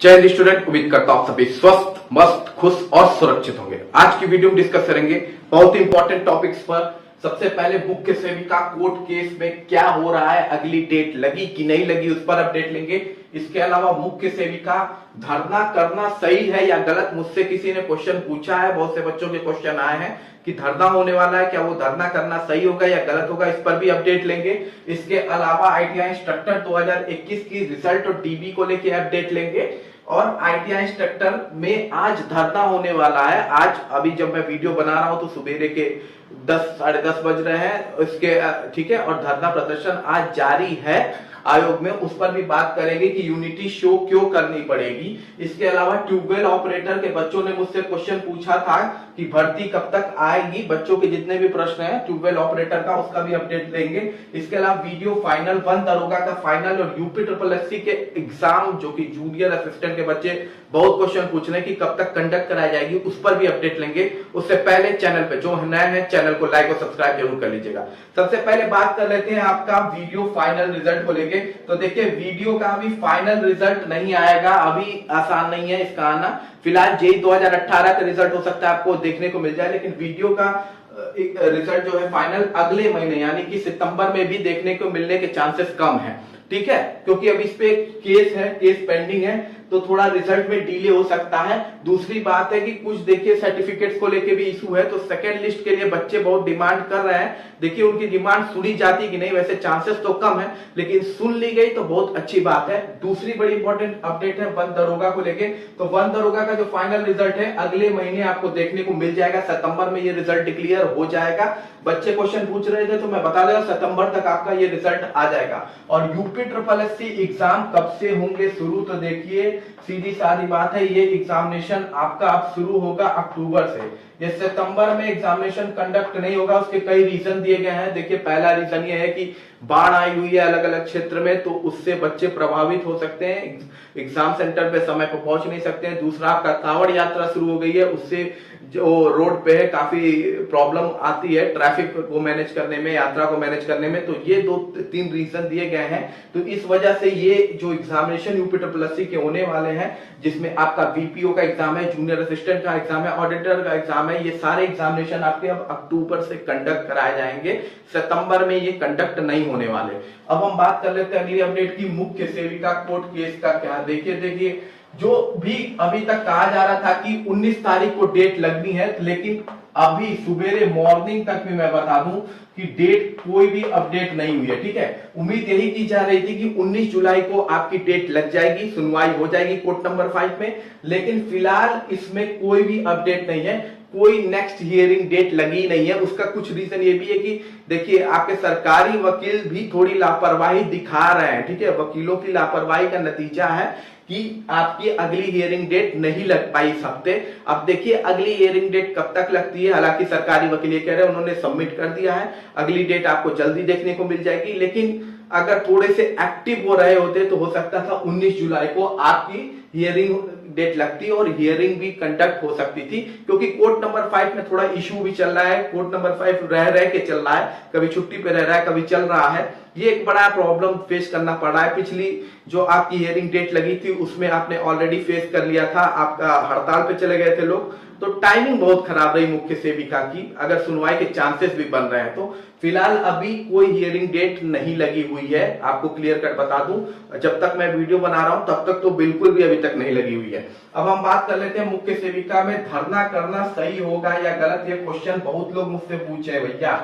जय हिंद स्टूडेंट, उम्मीद करता हूं सभी स्वस्थ, मस्त, खुश और सुरक्षित होंगे। आज की वीडियो में डिस्कस करेंगे बहुत ही इंपॉर्टेंट टॉपिक्स पर। सबसे पहले मुख्य सेविका कोर्ट केस में क्या हो रहा है, अगली डेट लगी कि नहीं लगी, उस पर अपडेट लेंगे। इसके अलावा मुख्य सेविका धरना करना सही है या गलत, मुझसे किसी ने क्वेश्चन पूछा है, बहुत से बच्चों के क्वेश्चन आए हैं कि धरना होने वाला है, क्या वो धरना करना सही होगा या गलत होगा, इस पर भी अपडेट लेंगे। इसके अलावा आईटीआई इंस्ट्रक्टर 2021 की रिजल्ट और डीबी को लेके अपडेट लेंगे। और आईटीआई इंस्ट्रक्टर में आज धरना होने वाला है। आज अभी जब मैं वीडियो बना रहा हूं तो सुबेरे के 10 साढ़े 10 बज रहे हैं इसके, ठीक है। और धरना प्रदर्शन आज जारी है आयोग में, उस पर भी बात करेंगे कि यूनिटी शो क्यों करनी पड़ेगी। इसके अलावा ट्यूबवेल ऑपरेटर के बच्चों ने मुझसे क्वेश्चन पूछा था कि भर्ती कब तक आएगी, बच्चों के जितने भी प्रश्न हैं ट्यूबवेल ऑपरेटर का, उसका भी अपडेट लेंगे। इसके अलावा वीडियो फाइनल 1 दरोगा का फाइनल और यूपी SSSC के एग्जाम जो कि जूनियर असिस्टेंट के बच्चे बहुत क्वेश्चन पूछ रहे हैं कि कब तक कंडक्ट कराई जाएगी, उस पर भी अपडेट लेंगे। उससे पहले चैनल पे जो नए हैं चैनल को लाइक और सब्सक्राइब जरूर कर लीजिएगा। सबसे पहले बात कर लेते हैं आपका वीडियो फाइनल रिजल्ट को लेके। तो देखिए, वीडियो का अभी फाइनल रिजल्ट नहीं आएगा, अभी आसान नहीं है इसका आना। फिलहाल जेईई 2018 का रिजल्ट हो सकता है आपको देखने को मिल जाए, लेकिन वीडियो का रिजल्ट जो है फाइनल अगले महीने यानी कि सितंबर में भी देखने को मिलने के चांसेस कम है, ठीक है। क्योंकि अभी इस पे केस है, केस पेंडिंग है, तो थोड़ा रिजल्ट में डिले हो सकता है। दूसरी बात है कि कुछ देखिए सर्टिफिकेट्स को लेके भी इशू है, तो सेकंड लिस्ट के लिए बच्चे बहुत डिमांड कर रहे हैं। देखिए उनकी डिमांड सुनी जाती कि नहीं, वैसे चांसेस तो कम है, लेकिन सुन ली गई तो बहुत अच्छी बात है। दूसरी बड़ी इंपॉर्टेंट अपडेट है 1 दरोगा को लेके। तो 1 दरोगा का जो फाइनल रिजल्ट है अगले महीने आपको देखने को मिल जाएगा, सितंबर में ये रिजल्ट डिक्लेयर हो जाएगा। बच्चे क्वेश्चन पूछ रहे थे तो मैं बता देगा सितंबर तक आपका ये रिजल्ट आ जाएगा। और यूपी SSSC एग्जाम कब से होंगे शुरू, तो देखिए सीधी सादी बात है, ये एग्जामिनेशन आपका अब शुरू होगा अक्टूबर से। ये सितंबर में एग्जामिनेशन कंडक्ट नहीं होगा, उसके कई रीजन दिए गए हैं। देखिए पहला रीजन ये है कि बाढ़ आई हुई है अलग अलग क्षेत्र में, तो उससे बच्चे प्रभावित हो सकते हैं, एग्जाम सेंटर पे समय पर पहुंच नहीं सकते हैं। दूसरा आपका कांवड़ यात्रा शुरू हो गई है, उससे जो रोड पे है काफी प्रॉब्लम आती है ट्रैफिक को मैनेज करने में, यात्रा को मैनेज करने में। तो ये 2-3 रीजन दिए गए हैं। तो इस वजह से ये जो एग्जामिनेशन यूपी SSSC के होने वाले हैं, जिसमें आपका बीपीओ का एग्जाम है, जूनियर असिस्टेंट का एग्जाम है, ऑडिटर का एग्जाम है, ये सारे एग्जामिनेशन आपके अब अक्टूबर से कंडक्ट कराए जाएंगे, सितंबर में ये कंडक्ट नहीं होने वाले। अब हम बात कर लेते हैं अगली अपडेट की, मुख्य सेविका कोर्ट केस का क्या। देखिए जो भी अभी तक कहा जा रहा था कि 19 तारीख को डेट लगनी है, लेकिन अभी सुबेरे मॉर्निंग तक भी मैं बता दूं कि डेट कोई भी अपडेट नहीं हुई है, ठीक है। उम्मीद यही की जा रही थी कि 19 जुलाई को आपकी डेट लग जाएगी, सुनवाई हो जाएगी कोर्ट नंबर 5 में, लेकिन फिलहाल इसमें कोई भी अपडेट नहीं है, कोई नेक्स्ट हियरिंग डेट लगी नहीं है। उसका कुछ रीजन ये भी है कि देखिए आपके सरकारी वकील भी थोड़ी लापरवाही दिखा रहे हैं, ठीक है। वकीलों की लापरवाही का नतीजा है कि आपकी अगली हियरिंग डेट नहीं लग पाई इस हफ्ते। अब देखिए अगली हियरिंग डेट कब तक लगती है, हालांकि सरकारी वकील ये कह रहे हैं, उन्होंने सबमिट कर दिया है, अगली डेट आपको जल्दी देखने को मिल जाएगी। लेकिन अगर थोड़े से एक्टिव हो रहे होते तो हो सकता था 19 जुलाई को आपकी हियरिंग डेट लगती और हियरिंग भी कंडक्ट हो सकती थी, क्योंकि कोर्ट नंबर 5 में थोड़ा इशू भी चल रहा है। कोर्ट नंबर 5 रह के चल रहा है, कभी छुट्टी पे रह रहा है, कभी चल रहा है। ये एक बड़ा प्रॉब्लम फेस करना पड़ रहा है। पिछली जो आपकी हियरिंग डेट लगी थी उसमें आपने ऑलरेडी फेस कर लिया था, आपका हड़ताल पे चले गए थे लोग, तो टाइमिंग बहुत खराब रही मुख्य सेविका की, अगर सुनवाई के चांसेस भी बन रहे हैं। तो फिलहाल अभी कोई हियरिंग डेट नहीं लगी हुई है, आपको क्लियर कट बता दूं, जब तक मैं वीडियो बना रहा हूं तब तक तो बिल्कुल भी अभी तक नहीं लगी हुई है। अब हम बात कर लेते हैं मुख्य सेविका में धरना करना सही होगा या गलत। ये क्वेश्चन बहुत लोग मुझसे पूछे हैं भैया,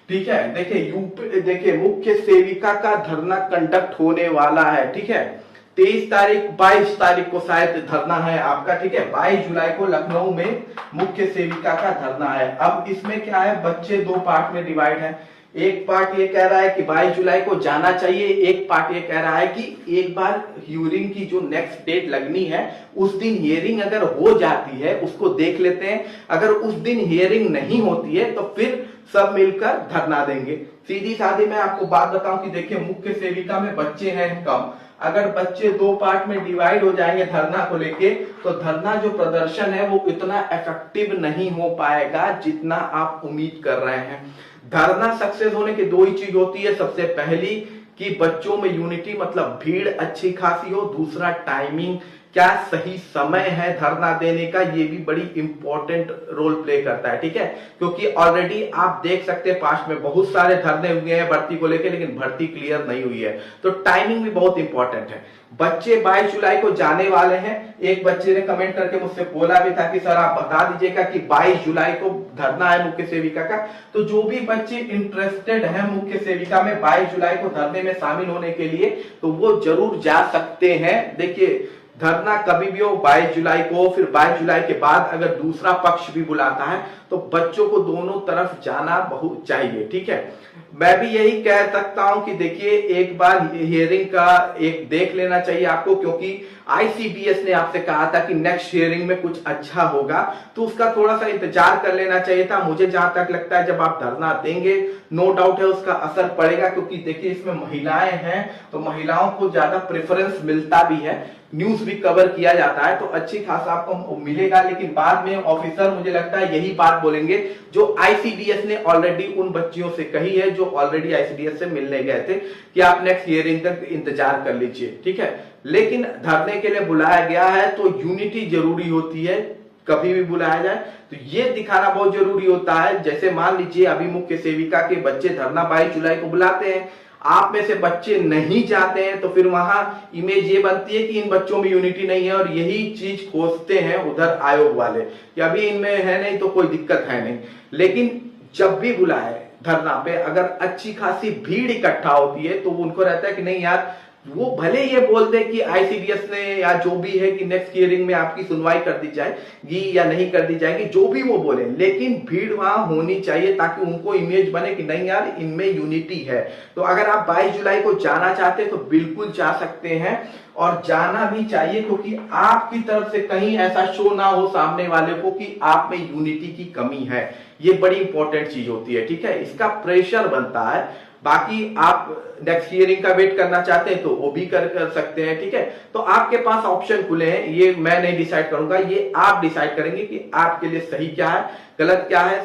ठीक है। देखिए मुख्य सेविका का धरना कंडक्ट होने वाला है, ठीक है। 22 तारीख को शायद धरना है आपका, ठीक है। 22 जुलाई को लखनऊ में मुख्य सेविका का धरना है। अब इसमें क्या है, बच्चे 2 पार्ट में डिवाइड है। एक पार्ट ये कह रहा है कि 22 जुलाई को जाना चाहिए, एक पार्ट ये कह रहा है कि एक बार हियरिंग की जो नेक्स्ट डेट लगनी है उस दिन हियरिंग अगर हो जाती है उसको देख लेते हैं, अगर उस दिन हियरिंग नहीं होती है तो फिर सब मिलकर धरना देंगे। सीधी सादी मैं आपको बात बताऊं कि देखिए मुख्य सेविका में बच्चे हैं कम, अगर बच्चे 2 पार्ट में डिवाइड हो जाएंगे धरना को लेके, तो धरना जो प्रदर्शन है वो इतना इफेक्टिव नहीं हो पाएगा जितना आप उम्मीद कर रहे हैं। धरना सक्सेस होने की 2 ही चीज होती है। सबसे पहली कि बच्चों में यूनिटी मतलब भीड़ अच्छी खासी हो, दूसरा टाइमिंग, क्या सही समय है धरना देने का, ये भी बड़ी इंपॉर्टेंट रोल प्ले करता है, ठीक है। क्योंकि ऑलरेडी आप देख सकते हैं पास्ट में बहुत सारे धरने हुए हैं भर्ती को लेकर, लेकिन भर्ती क्लियर नहीं हुई है, तो टाइमिंग भी बहुत इंपॉर्टेंट है। बच्चे 22 जुलाई को जाने वाले हैं। एक बच्चे ने कमेंट करके मुझसे बोला भी था कि सर आप बता दीजिएगा कि 22 जुलाई को धरना है मुख्य सेविका का। तो जो भी बच्चे इंटरेस्टेड हैं मुख्य सेविका में 22 जुलाई को धरने में शामिल होने के लिए, तो वो जरूर जा सकते हैं। देखिए धरना कभी भी हो 22 जुलाई को, फिर 22 जुलाई के बाद अगर दूसरा पक्ष भी बुलाता है तो बच्चों को दोनों तरफ जाना बहुत चाहिए, ठीक है। मैं भी यही कह सकता हूं कि देखिए एक बार हियरिंग का एक देख लेना चाहिए आपको, क्योंकि आईसीडीएस ने आपसे कहा था कि नेक्स्ट हियरिंग में कुछ अच्छा होगा, तो उसका थोड़ा सा इंतजार कर लेना चाहिए था। मुझे जहां तक लगता है जब आप धरना देंगे नो डाउट है उसका असर पड़ेगा, क्योंकि देखिए इसमें महिलाएं हैं तो महिलाओं को ज्यादा प्रेफरेंस मिलता भी है, न्यूज भी कवर किया जाता है, तो अच्छी खासा आपको मिलेगा। लेकिन बाद में ऑफिसर मुझे लगता है यही बात बोलेंगे जो आईसीडीएस ने ऑलरेडी उन बच्चियों से कही है जो ऑलरेडी आईसीडीएस से मिलने गए थे कि आप नेक्स्ट हियरिंग तक इंतजार कर लीजिए, ठीक है। लेकिन धरने के लिए बुलाया गया है तो यूनिटी जरूरी होती है, कभी भी बुलाया जाए तो ये दिखाना बहुत जरूरी होता है। जैसे मान लीजिए अभी मुख्य सेविका के बच्चे धरना 22 जुलाई को बुलाते हैं, आप में से बच्चे नहीं जाते हैं, तो फिर वहां इमेज ये बनती है कि इन बच्चों में यूनिटी नहीं है, और यही चीज खोजते हैं उधर आयोग वाले कि अभी इनमें है नहीं तो कोई दिक्कत है नहीं। लेकिन जब भी बुलाए धरना पे अगर अच्छी खासी भीड़ इकट्ठा होती है तो उनको रहता है कि नहीं यार, वो भले ये बोल दे कि आईसीडीएस ने या जो भी है कि नेक्स्ट हियरिंग में आपकी सुनवाई कर दी जाएगी या नहीं कर दी जाएगी, जो भी वो बोले, लेकिन भीड़ वहां होनी चाहिए ताकि उनको इमेज बने कि नहीं यार इनमें यूनिटी है। तो अगर आप 22 जुलाई को जाना चाहते हैं तो बिल्कुल जा सकते हैं, और जाना भी चाहिए, क्योंकि आपकी तरफ से कहीं ऐसा शो ना हो सामने वाले को कि आप में यूनिटी की कमी है। ये बड़ी इंपॉर्टेंट चीज होती है, ठीक है, इसका प्रेशर बनता है। बाकी आप नेक्स्ट हियरिंग का वेट करना चाहते हैं तो वो भी कर सकते हैं, ठीक है। तो आपके पास ऑप्शन खुले हैं, ये मैं नहीं डिसाइड करूंगा, ये आप डिसाइड करेंगे कि आपके लिए सही क्या है, गलत क्या है,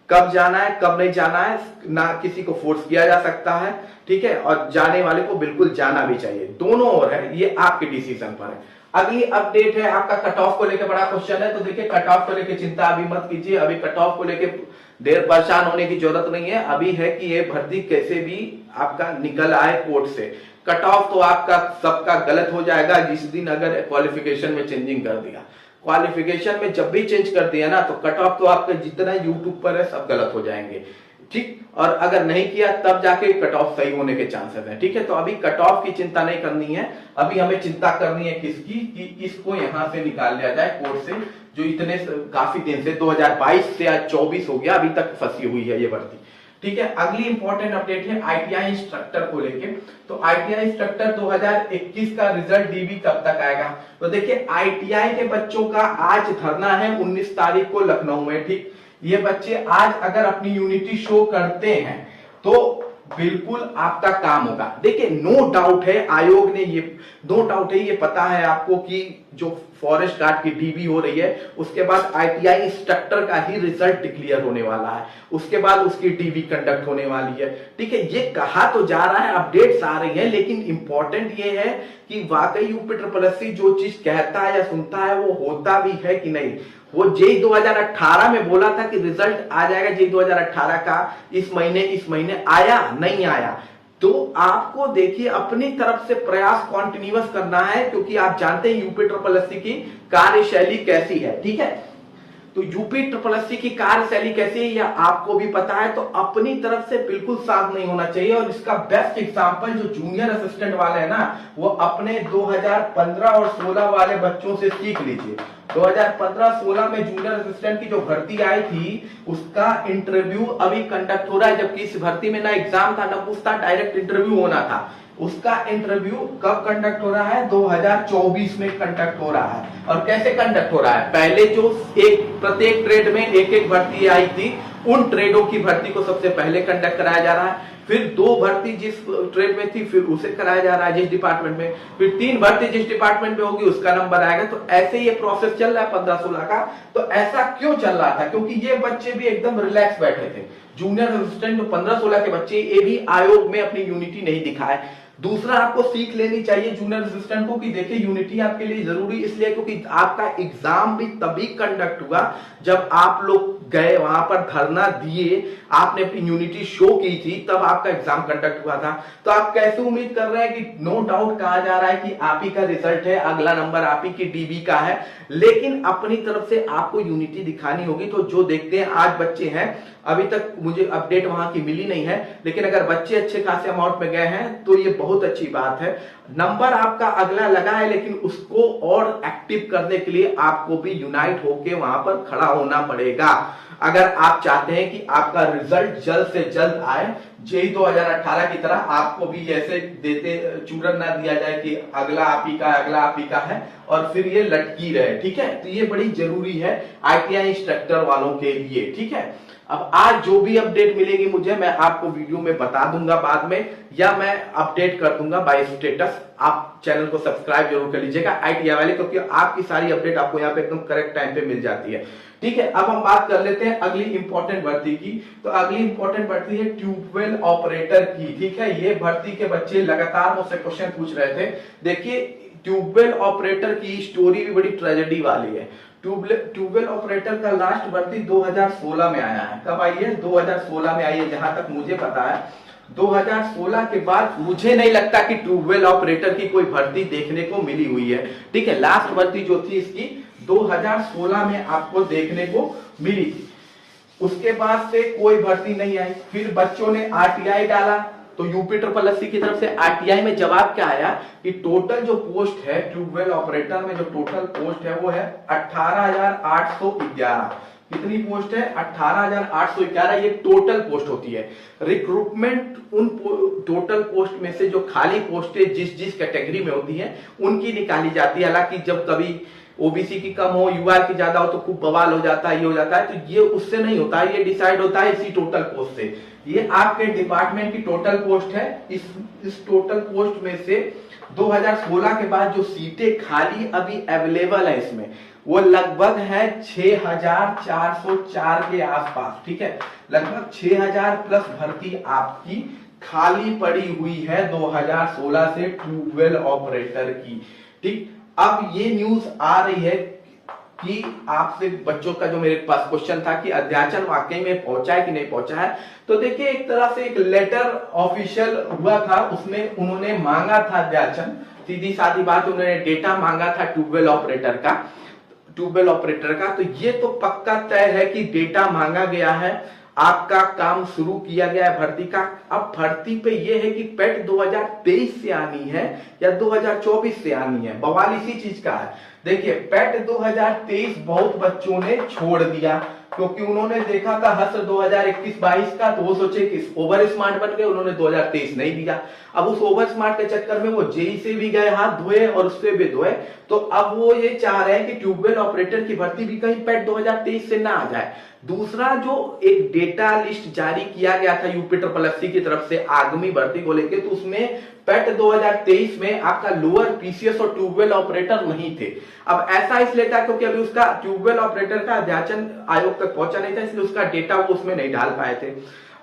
कब जाना है कब नहीं जाना है। ना किसी को फोर्स किया जा सकता है, ठीक है, और जाने वाले को बिल्कुल जाना भी चाहिए, दोनों ओर है, ये आपके डिसीजन पर है। अगली अपडेट है आपका कट ऑफ को लेकर बड़ा क्वेश्चन है, तो देखिए कट ऑफ को लेकर चिंता अभी मत कीजिए, अभी कट ऑफ को लेकर देर परेशान होने की जरूरत नहीं है। अभी है कि ये भर्ती कैसे भी आपका निकल आए कोर्ट से, कट ऑफ तो आपका सबका गलत हो जाएगा जिस दिन अगर क्वालिफिकेशन में चेंजिंग कर दिया। क्वालिफिकेशन में जब भी चेंज कर दिया ना तो कट ऑफ तो आपका जितना यूट्यूब पर है सब गलत हो जाएंगे, ठीक। और अगर नहीं किया तब जाके कट ऑफ सही होने के चांसेस हैं, ठीक है। तो अभी कट ऑफ की चिंता नहीं करनी है, अभी हमें चिंता करनी है किसकी, कि इसको यहां से निकाल लिया जाए कोर्ट से, जो इतने काफी दिन से 2022 से आज 24 हो गया, अभी तक फंसी हुई है ये भर्ती, ठीक है। अगली इंपॉर्टेंट अपडेट है आईटीआई इंस्ट्रक्टर को लेके। तो आईटीआई इंस्ट्रक्टर 2021 का रिजल्ट डीबी कब तक आएगा, तो देखिए आईटीआई के बच्चों का आज धरना है 19 तारीख को लखनऊ में, ठीक। ये बच्चे आज अगर अपनी यूनिटी शो करते हैं तो बिल्कुल आपका काम होगा। देखिए नो डाउट है आयोग ने ये, नो डाउट है ये पता है आपको कि जो फॉरेस्ट गार्ड की डीबी हो रही है उसके बाद आईटीआई इंस्ट्रक्टर का ही रिजल्ट डिक्लेयर होने वाला है, उसके बाद उसकी डीबी कंडक्ट होने वाली है, ठीक है। ये कहा तो जा रहा है, अपडेट्स आ रही है, लेकिन इंपॉर्टेंट ये है कि वाकई यूपी ट्रिपल जो चीज कहता है या सुनता है वो होता भी है कि नहीं। वो जेई 2018 में बोला था कि रिजल्ट आ जाएगा जेई 2018 का इस महीने आया नहीं आया। तो आपको देखिए अपनी तरफ से प्रयास कॉन्टिन्यूअस करना है, क्योंकि आप जानते हैं यूपी ट्रिपल की कार्यशैली कैसी है, ठीक है। तो यूपी ट्रिपल की कार्यशैली कैसी है या आपको भी पता है, तो अपनी तरफ से बिल्कुल शांत नहीं होना चाहिए। और इसका बेस्ट एग्जांपल जो जूनियर असिस्टेंट वाले हैं ना, वो अपने 2015 और 16 वाले बच्चों से सीख लीजिए। 2015-16 में जूनियर असिस्टेंट की जो भर्ती आई थी उसका इंटरव्यू अभी कंडक्ट हो रहा है, जबकि इस भर्ती में ना एग्जाम था ना कुछ था, डायरेक्ट इंटरव्यू होना था। उसका इंटरव्यू कब कंडक्ट हो रहा है, 2024 में कंडक्ट हो रहा है। और कैसे कंडक्ट हो रहा है, पहले जो प्रत्येक ट्रेड में एक एक भर्ती आई थी उन ट्रेडों की भर्ती को सबसे पहले कंडक्ट कराया जा रहा है, फिर 2 भर्ती जिस ट्रेड में थी फिर उसे कराया जा रहा है जिस डिपार्टमेंट में, फिर 3 भर्ती जिस डिपार्टमेंट में होगी उसका नंबर आएगा। तो ऐसे ये प्रोसेस चल रहा है 15-16 का। तो ऐसा क्यों चल रहा था, क्योंकि ये बच्चे भी एकदम रिलैक्स बैठे थे, जूनियर असिस्टेंट 15-16 के बच्चे, ये भी आयोग में अपनी यूनिटी नहीं दिखाए। दूसरा आपको सीख लेनी चाहिए जूनियर असिस्टेंट को कि देखिए यूनिटी आपके लिए जरूरी इसलिए क्योंकि आपका एग्जाम भी तभी कंडक्ट हुआ जब आप लोग गए वहां पर धरना दिए, आपने अपनी यूनिटी शो की थी, तब आपका एग्जाम कंडक्ट हुआ था। तो आप कैसे उम्मीद कर रहे हैं कि नो डाउट कहा जा रहा है कि आप ही का रिजल्ट है, अगला नंबर आप ही की डीबी का है, लेकिन अपनी तरफ से आपको यूनिटी दिखानी होगी। तो जो देखते हैं आज बच्चे हैं, अभी तक मुझे अपडेट वहां की मिली नहीं है, लेकिन अगर बच्चे अच्छे खासे अमाउंट में गए हैं तो ये बहुत अच्छी बात है। नंबर आपका अगला लगा है, लेकिन उसको और एक्टिव करने के लिए आपको भी यूनाइट होके वहां पर खड़ा होना पड़ेगा। अगर आप चाहते हैं कि आपका रिजल्ट जल्द से जल्द आए, जेई 2018 की तरह आपको भी ऐसे देते चूरन ना दिया जाए कि अगला आप ही का, अगला आप ही का है और फिर ये लटकी रहे, ठीक है। तो ये बड़ी जरूरी है आईटीआई इंस्ट्रक्टर वालों के लिए, ठीक है। अब आज जो भी अपडेट मिलेगी मुझे, मैं आपको वीडियो में बता दूंगा बाद में, या मैं अपडेट कर दूंगा बाय स्टेटस। आप चैनल को सब्सक्राइब जरूर कर लीजिएगा आईटीआई वाले, क्योंकि आपकी सारी अपडेट आपको यहाँ पे एकदम करेक्ट टाइम पे मिल जाती है, ठीक है। अब हम बात कर लेते हैं अगली इंपॉर्टेंट भर्ती की। तो अगली इंपॉर्टेंट भर्ती है ट्यूबवेल ऑपरेटर की, ठीक है। ये भर्ती के बच्चे लगातार मुझसे क्वेश्चन पूछ रहे थे। देखिए ट्यूबवेल ऑपरेटर की स्टोरी भी बड़ी ट्रेजेडी वाली है। ट्यूबवेल ऑपरेटर का लास्ट भर्ती 2016 में आया है। कब आई है? 2016 में आई है, जहां तक मुझे पता है। 2016 के बाद मुझे नहीं लगता कि ट्यूबवेल ऑपरेटर की कोई भर्ती देखने को मिली हुई है, ठीक है। लास्ट भर्ती जो थी इसकी 2016 में आपको देखने को मिली थी। उसके बाद से कोई भर्ती नहीं आई। फिर बच्चों ने आरटीआई डाला, तो यूपी ट्रिपल एससी की तरफ से आरटीआई में जवाब क्या आया कि टोटल जो पोस्ट है ट्यूबवेल ऑपरेटर में, जो टोटल पोस्ट है वो है 18,811। कितनी पोस्ट है? 18,811। ये टोटल पोस्ट होती है। रिक्रूटमेंट उन टोटल पोस्ट में से जो खाली पोस्टें जिस जिस कैटेगरी में होती है उनकी निकाली जाती है। हालांकि जब कभी ओबीसी की कम हो, यूआर की ज्यादा हो तो खूब बवाल हो जाता है, ये हो जाता है। तो ये उससे नहीं होता है, ये डिसाइड होता है इसी टोटल पोस्ट से। ये आपके डिपार्टमेंट की टोटल पोस्ट है। इस टोटल पोस्ट में से 2016 के बाद जो सीटें खाली अभी अवेलेबल है इसमें, वो लगभग है 6,404 के आसपास, ठीक है। लगभग 6,000 प्लस भर्ती आपकी खाली पड़ी हुई है 2016 से ट्यूबवेल ऑपरेटर की, ठीक। अब ये न्यूज आ रही है कि आपसे बच्चों का जो मेरे पास क्वेश्चन था कि अध्याचन वाकई में पहुंचा है कि नहीं पहुंचा है। तो देखिए एक तरह से एक लेटर ऑफिशियल हुआ था, उसमें उन्होंने मांगा था अध्याचन, सीधी सादी बात, उन्होंने डेटा मांगा था ट्यूबवेल ऑपरेटर का। तो ये तो पक्का तय है कि डेटा मांगा गया है, आपका काम शुरू किया गया है भर्ती का। अब भर्ती पे ये है कि पेट 2023 से आनी है या 2024 से आनी है, बवाल इसी चीज का है। देखिए पेट 2023 बहुत बच्चों ने छोड़ दिया, क्योंकि उन्होंने देखा था हसर 2021-22 का, तो वो सोचे कि ओवर स्मार्ट बन गए, उन्होंने 2023 नहीं दिया। अब उस ओवर स्मार्ट के चक्कर में वो जेई से भी गए हाथ धोए और उससे भी धोए। तो अब वो ये चाह रहे हैं कि ट्यूबवेल ऑपरेटर की भर्ती भी कहीं पेट 2023 से ना आ जाए। दूसरा जो एक डेटा लिस्ट जारी किया गया था यूपी ट्रिपल एससी की तरफ से आगामी भर्ती को लेकर, तो उसमें पेट 2023 में आपका लोअर पीसीएस और ट्यूबवेल ऑपरेटर नहीं थे। अब ऐसा इसलिए था क्योंकि अभी उसका ट्यूबवेल ऑपरेटर का अध्याचन आयोग तक पहुंचा नहीं था, इसलिए उसका डेटा वो उसमें नहीं डाल पाए थे।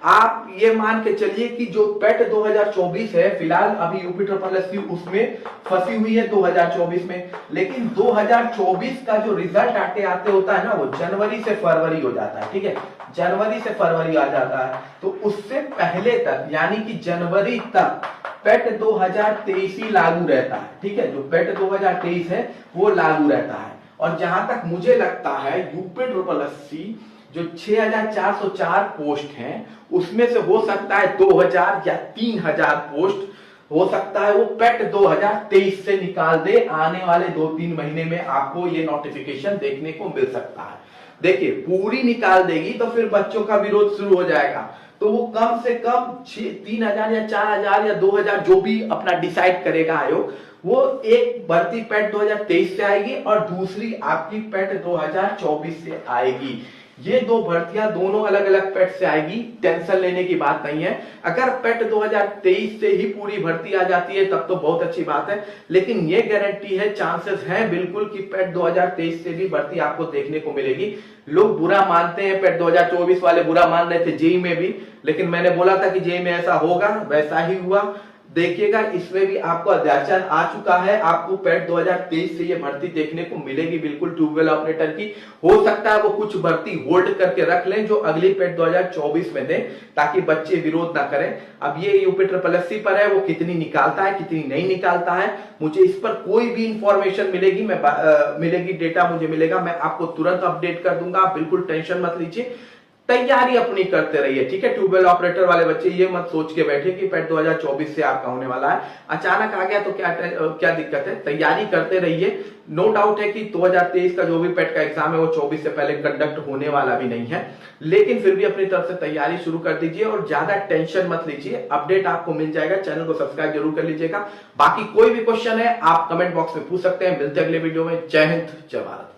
आप ये मान के चलिए कि जो पेट 2024 है, फिलहाल अभी यूपी ट्रिपल एससी उसमें फंसी हुई है 2024 में, लेकिन 2024 का जो रिजल्ट आते आते होता है ना, वो जनवरी से फरवरी हो जाता है, ठीक है। जनवरी से फरवरी आ जाता है, तो उससे पहले तक यानी कि जनवरी तक पेट 2023 ही लागू रहता है, ठीक है। जो पेट 2023 है वो लागू रहता है। और जहां तक मुझे लगता है यूपी ट्रिपल एससी जो 6,404 पोस्ट हैं उसमें से हो सकता है 2,000 या 3,000 पोस्ट हो सकता है वो पेट 2023 से निकाल दे। आने वाले 2-3 महीने में आपको ये नोटिफिकेशन देखने को मिल सकता है। देखिए पूरी निकाल देगी तो फिर बच्चों का विरोध शुरू हो जाएगा, तो वो कम से कम 3,000 या 4,000 या 2,000 जो भी अपना डिसाइड करेगा आयोग, वो एक भर्ती पेट 2023 से आएगी और दूसरी आपकी पेट 2024 से आएगी। ये दो भर्तियां दोनों अलग अलग पेट से आएगी, टेंशन लेने की बात नहीं है। अगर पेट 2023 से ही पूरी भर्ती आ जाती है तब तो बहुत अच्छी बात है, लेकिन ये गारंटी है, चांसेस हैं बिल्कुल कि पेट 2023 से भी भर्ती आपको देखने को मिलेगी। लोग बुरा मानते हैं, पेट 2024 वाले बुरा मान रहे थे जेई में भी, लेकिन मैंने बोला था कि जेई में ऐसा होगा, वैसा ही हुआ। देखिएगा इसमें भी आपको अध्याचन आ चुका है। आपको पेट 2023 से ये भर्ती देखने को मिलेगी बिल्कुल ट्यूबवेल ऑपरेटर की। हो सकता है वो कुछ भर्ती होल्ड करके रख लें जो अगली पेट 2024 में दें, ताकि बच्चे विरोध ना करें। अब ये यूपी SSSC पर है, वो कितनी निकालता है कितनी नहीं निकालता है, मुझे इस पर कोई भी इंफॉर्मेशन मिलेगी, मिलेगी डेटा मुझे मिलेगा, मैं आपको तुरंत अपडेट कर दूंगा। आप बिल्कुल टेंशन मत लीजिए, तैयारी अपनी करते रहिए, ठीक है। ट्यूबवेल ऑपरेटर वाले बच्चे ये मत सोच के बैठे कि पेट 2024 से आपका होने वाला है, अचानक आ गया तो क्या दिक्कत है। तैयारी करते रहिए। नो डाउट है कि 2023 का जो भी पेट का एग्जाम है वो 24 से पहले कंडक्ट होने वाला भी नहीं है, लेकिन फिर भी अपनी तरफ से तैयारी शुरू कर दीजिए और ज्यादा टेंशन मत लीजिए। अपडेट आपको मिल जाएगा, चैनल को सब्सक्राइब जरूर कर लीजिएगा। बाकी कोई भी क्वेश्चन है आप कमेंट बॉक्स में पूछ सकते हैं। मिलते हैं अगले वीडियो में। जय हिंद, जय भारत।